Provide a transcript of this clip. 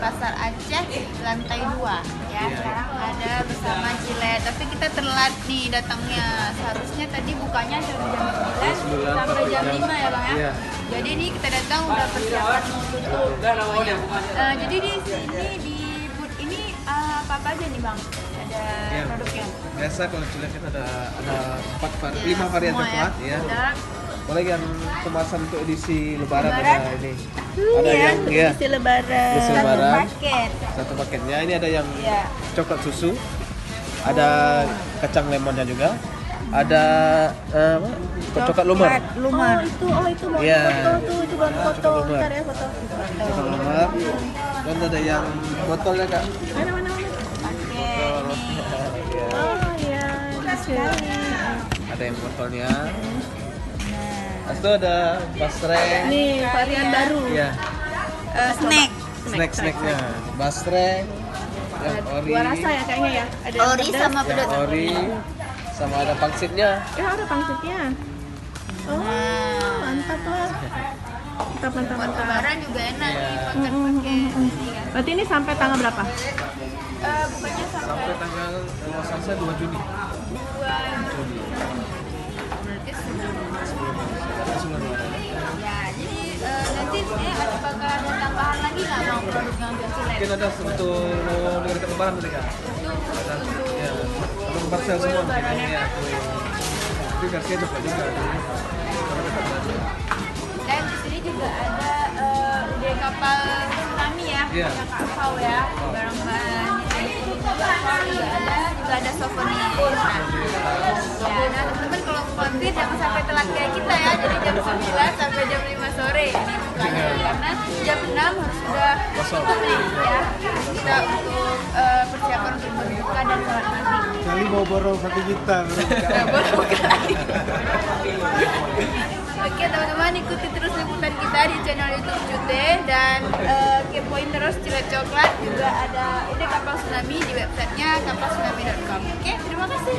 Pasar Aceh lantai 2 ya. Sekarang ada bersama Cilet, tapi kita telat nih datangnya. Seharusnya tadi bukanya jam 9 sampai jam 5 ya Bang ya. Iya. Jadi ini kita datang udah persiapan mau tutup. Jadi di sini di booth ini apa aja nih Bang? Ada Iya. produknya. Biasa kalau Cilet kita ada 5 varian semua coklat ya. Ada. Apalagi yang kemasan untuk edisi Lebaran Lebaran. ada ini. Ada yang ya, edisi lebaran. edisi Satu Lebaran. paket. Satu paketnya. Ini ada yang Iya. coklat susu. Ada kacang lemonnya juga. Ada coklat lumer. Lumar. Oh itu mau Iya. foto tuh, itu buat foto. Coklat lumer. Ntar ya foto. Coklat lumer. Dan ada yang botolnya Kak. Mana? Paket nih. Oh iya, sekali. Ada yang botolnya. Terus itu ada basreng. Nih varian baru. Iya. Snack. Snack-snacknya. Basreng. Yang ori. Dua rasa ya kayaknya ya. Ada yang Ori pedas. sama Yang pedas. ori. Sama ada pangsitnya. Ya ada pangsitnya. Oh mantap lah. Mantap. Buat lebaran juga enak nih Iya. pakai ini kan. Berarti ini sampai tanggal berapa? Bukannya Sampai sampai tanggal kalau saya 2 Juni. 2 Juni. Berarti sebelum. Sebelum Lebaran. Ya, jadi nanti ada bakal ada tambahan lagi nggak Bang produk yang biasa lain? Mungkin ada untuk dekat Lebaran tadi Kak. Untuk Ya. Untuk parcel semua mungkin ya. Tapi kasih coklat juga. dan di sini juga ada udah kapal tsunami ya, Iya. yang kapal ya, barang-barang juga ada souvenir. Ya, nah teman-teman kalau mau mampir jangan sampai telat kayak kita ya, jadi jam 9 sampai jam 5 sore ini bukanya, karena jam 6 harus sudah Kosong. tutup nih ya. Kita untuk persiapan untuk berbuka dan sholat maghrib. Kali mau borong 1 juta. Oke teman-teman, ikuti terus liputan kita di channel YouTube Cute dan kepoin terus Cilet Coklat, juga ada ide kapal tsunami di websitenya kapaltsunami.com. Oke, terima kasih.